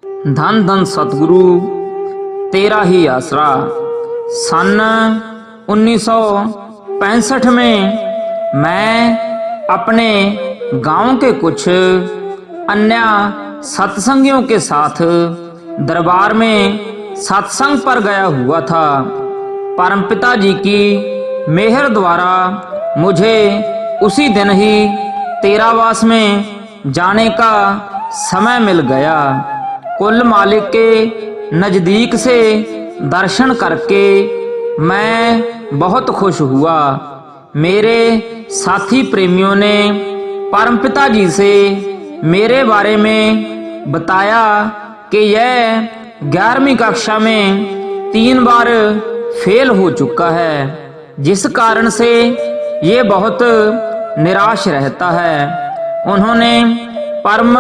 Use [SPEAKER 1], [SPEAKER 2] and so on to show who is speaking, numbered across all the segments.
[SPEAKER 1] धन धन सतगुरु तेरा ही आसरा। सन 1965 में मैं अपने गांव के कुछ अन्य सत्संगियों के साथ दरबार में सत्संग पर गया हुआ था। परमपिता जी की मेहर द्वारा मुझे उसी दिन ही तेरावास में जाने का समय मिल गया। कुल मालिक के नजदीक से दर्शन करके मैं बहुत खुश हुआ। मेरे साथी प्रेमियों ने परमपिता जी से मेरे बारे में बताया कि यह 11वीं कक्षा में 3 बार फेल हो चुका है, जिस कारण से ये बहुत निराश रहता है। उन्होंने परम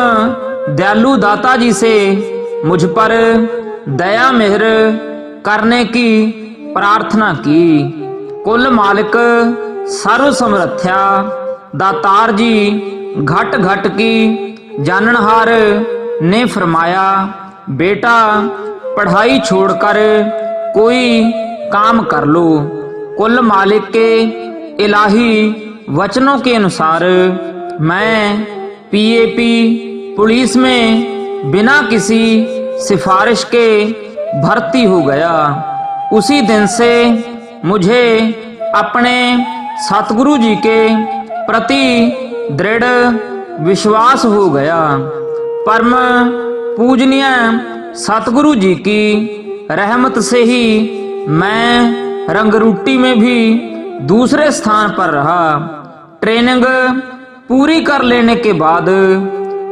[SPEAKER 1] दयालु दाता जी से मुझ पर दया मेहर करने की प्रार्थना की। कुल मालिक सर्व समर्थ्या दातार जी घट घट की जाननहार ने फरमाया, बेटा पढ़ाई छोड़कर कोई काम कर लो। कुल मालिक के इलाही वचनों के अनुसार मैं पीएपी पुलिस में बिना किसी सिफारिश के भर्ती हो गया। उसी दिन से मुझे अपने सतगुरु जी के प्रति दृढ़ विश्वास हो गया। परम पूजनीय सतगुरु जी की रहमत से ही मैं रंगरूटी में भी दूसरे स्थान पर रहा। ट्रेनिंग पूरी कर लेने के बाद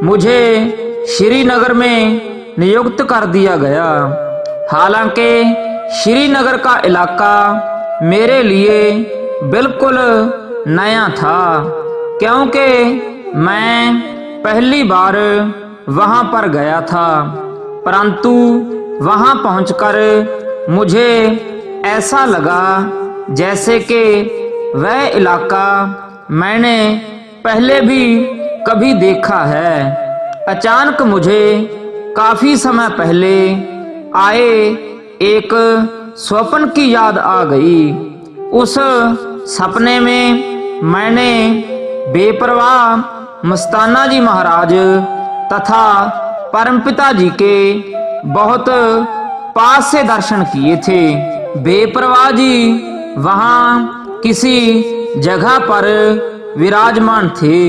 [SPEAKER 1] मुझे श्रीनगर में नियुक्त कर दिया गया। हालांकि श्रीनगर का इलाका मेरे लिए बिल्कुल नया था, क्योंकि मैं पहली बार वहां पर गया था। परंतु वहां पहुंचकर मुझे ऐसा लगा जैसे कि वह इलाका मैंने पहले भी कभी देखा है। अचानक मुझे काफी समय पहले आए एक स्वप्न की याद आ गई। उस सपने में मैंने बेपरवाह मस्ताना जी महाराज तथा परमपिता जी के बहुत पास से दर्शन किए थे। बेपरवाह जी वहां किसी जगह पर विराजमान थे।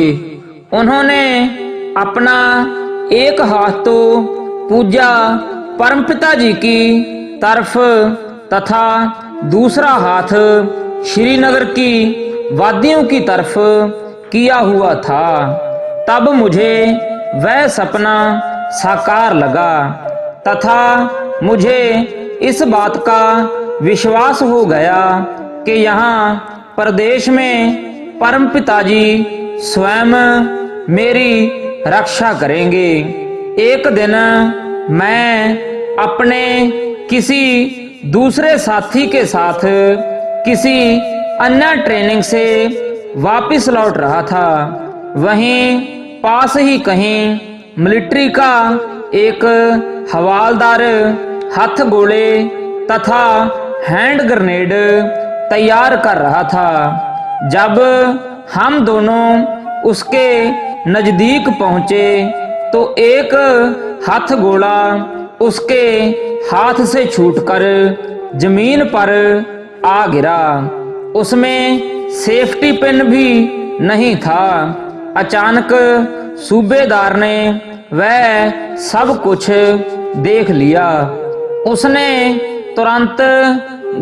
[SPEAKER 1] उन्होंने अपना एक हाथ तो पूजा परमपिता जी की तरफ तथा दूसरा हाथ श्रीनगर की वादियों की तरफ किया हुआ था। तब मुझे वह सपना साकार लगा तथा मुझे इस बात का विश्वास हो गया कि यहाँ प्रदेश में परमपिता जी स्वयं मेरी रक्षा करेंगे। एक दिन मैं अपने किसी दूसरे साथी के साथ किसी अन्य ट्रेनिंग से वापस लौट रहा था। वहीं पास ही कहीं मिलिट्री का एक हवालदार हथगोले तथा हैंड ग्रेनेड तैयार कर रहा था। जब हम दोनों उसके नजदीक पहुंचे तो एक हथगोला उसके हाथ से छूटकर जमीन पर आ गिरा। उसमें सेफ्टी पिन भी नहीं था। अचानक सूबेदार ने वह सब कुछ देख लिया। उसने तुरंत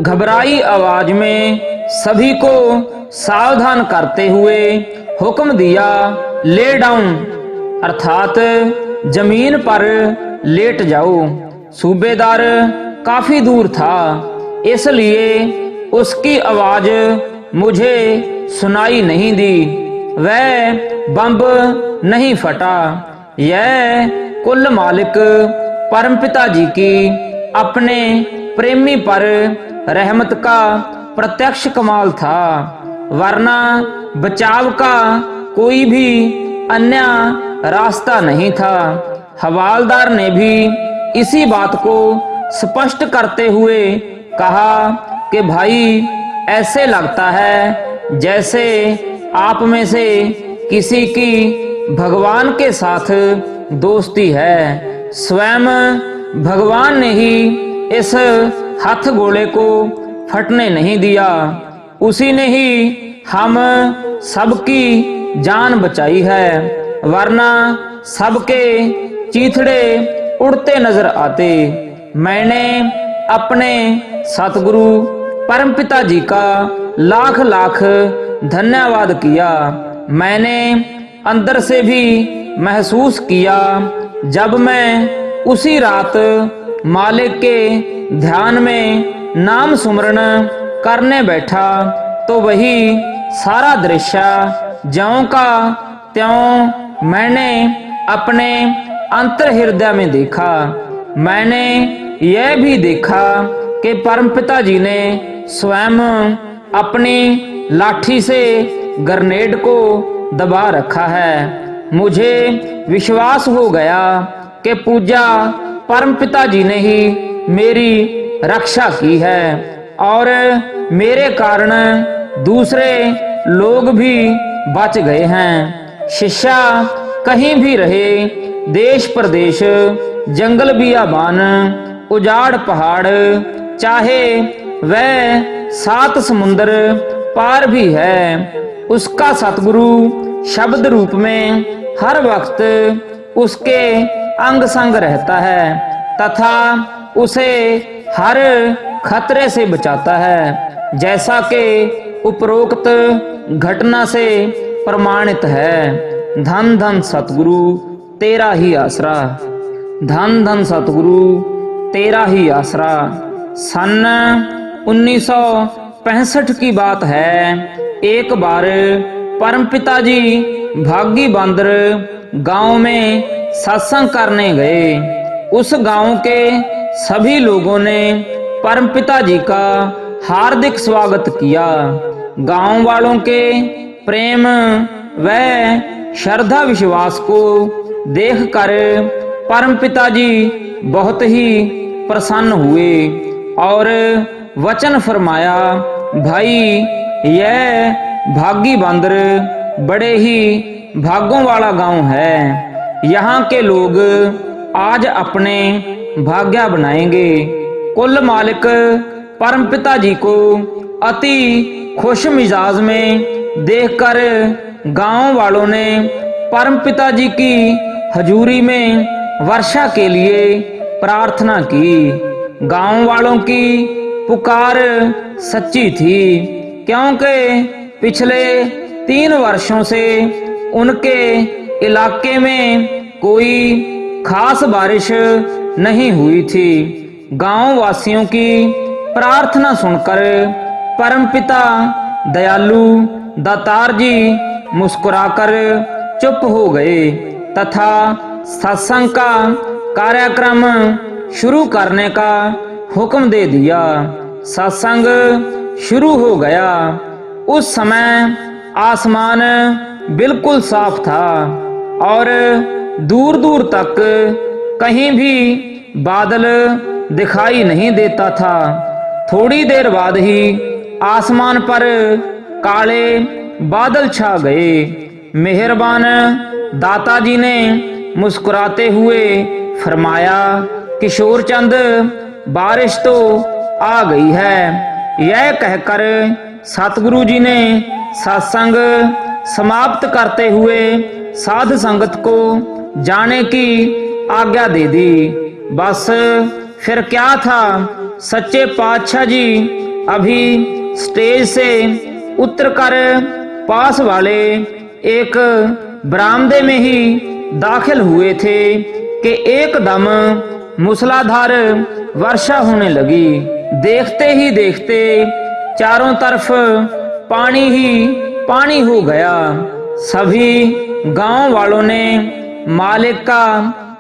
[SPEAKER 1] घबराई आवाज में सभी को सावधान करते हुए हुक्म दिया, ले डाउन, अर्थात जमीन पर लेट जाओ। सूबेदार काफी दूर था, इसलिए उसकी आवाज मुझे सुनाई नहीं दी। वह बम नहीं फटा। यह कुल मालिक परमपिता जी की अपने प्रेमी पर रहमत का प्रत्यक्ष कमाल था, वरना बचाव का कोई भी अन्य रास्ता नहीं था। हवालदार ने भी इसी बात को स्पष्ट करते हुए कहा कि भाई, ऐसे लगता है जैसे आप में से किसी की भगवान के साथ दोस्ती है। स्वयं भगवान ने ही इस हथगोले को फटने नहीं दिया, उसी ने ही हम सबकी जान बचाई है, वरना सबके चीथड़े उड़ते नजर आते। मैंने अपने सतगुरु परमपिता जी का लाख लाख धन्यवाद किया। मैंने अंदर से भी महसूस किया, जब मैं उसी रात मालिक के ध्यान में नाम सुमरण करने बैठा, तो वही सारा दृश्य ज्यों का त्यों मैंने अपने अंतर हृदय में देखा। मैंने यह भी देखा कि परमपिता जी ने स्वयं अपनी लाठी से ग्रेनेड को दबा रखा है। मुझे विश्वास हो गया कि पूज्य परमपिता जी ने ही मेरी रक्षा की है और मेरे कारण दूसरे लोग भी बच गए हैं। शिष्य कहीं भी रहे, देश प्रदेश, जंगल बियाबान, उजाड़ पहाड़, चाहे वह 7 समुंदर पार भी है, उसका सतगुरु शब्द रूप में हर वक्त उसके अंग संग रहता है तथा उसे हर खतरे से बचाता है, जैसा कि उपरोक्त घटना से प्रमाणित है। धन धन सतगुरु तेरा ही आसरा, धन धन सतगुरु तेरा ही आसरा। सन 1965 की बात है। एक बार परमपिता जी भागी बंदर गांव में सत्संग करने गए। उस गांव के सभी लोगों ने परमपिता जी का हार्दिक स्वागत किया। गांव वालों के प्रेम व श्रद्धा विश्वास को देखकर परमपिता जी बहुत ही प्रसन्न हुए और वचन फरमाया, भाई, यह भागी बंदर बड़े ही भागों वाला गांव है। यहाँ के लोग आज अपने भाग्य बनाएंगे। कुल मालिक परमपिता जी को अति खुश मिजाज में देखकर गांव वालों ने परमपिता जी की हजूरी में वर्षा के लिए प्रार्थना की। गांव वालों की पुकार सच्ची थी, क्योंकि पिछले 3 वर्षों से उनके इलाके में कोई खास बारिश नहीं हुई थी। गांव वासियों की प्रार्थना सुनकर परमपिता दयालु दातार जी मुस्कुराकर चुप हो गए तथा सत्संग का कार्यक्रम शुरू करने का हुक्म दे दिया। सत्संग शुरू हो गया। उस समय आसमान बिल्कुल साफ था और दूर दूर तक कहीं भी बादल दिखाई नहीं देता था। थोड़ी देर बाद ही आसमान पर काले बादल छा गए। मेहरबान दाता जी ने मुस्कुराते हुए फरमाया, किशोर चंद, बारिश तो आ गई है। यह कहकर सतगुरु जी ने सत्संग समाप्त करते हुए साध संगत को जाने की आज्ञा दे दी। बस फिर क्या था, सच्चे पातशाह जी अभी स्टेज से उतरकर पास वाले एक बरामदे में ही दाखिल हुए थे कि एकदम मूसलाधार वर्षा होने लगी। देखते ही देखते चारों तरफ पानी ही पानी हो गया। सभी गांव वालों ने मालिक का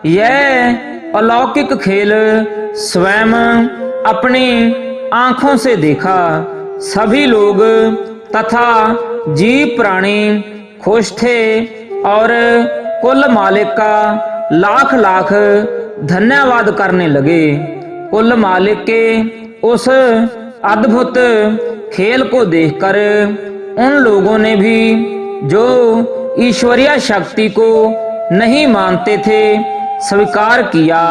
[SPEAKER 1] यह अलौकिक खेल स्वयं अपनी आंखों से देखा। सभी लोग तथा जीव प्राणी खुश थे और कुल मालिक का लाख लाख धन्यवाद करने लगे। कुल मालिक के उस अद्भुत खेल को देखकर उन लोगों ने भी, जो ईश्वरीय शक्ति को नहीं मानते थे, स्वीकार किया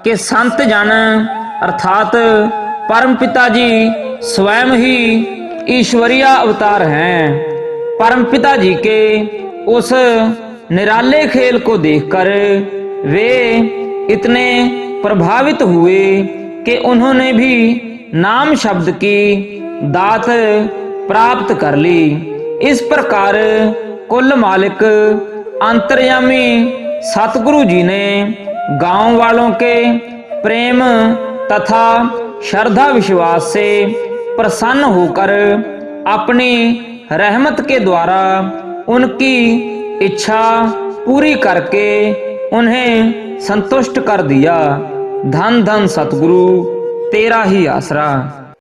[SPEAKER 1] कि संत जन अर्थात परमपिता जी स्वयं ही ईश्वरीय अवतार हैं। परमपिता जी के उस निराले खेल को देखकर वे इतने प्रभावित हुए कि उन्होंने भी नाम शब्द की दात प्राप्त कर ली। इस प्रकार कुल मालिक अंतर्यामी सतगुरु जी ने गांव वालों के प्रेम तथा श्रद्धा विश्वास से प्रसन्न होकर अपनी रहमत के द्वारा उनकी इच्छा पूरी करके उन्हें संतुष्ट कर दिया। धन धन सतगुरु तेरा ही आसरा।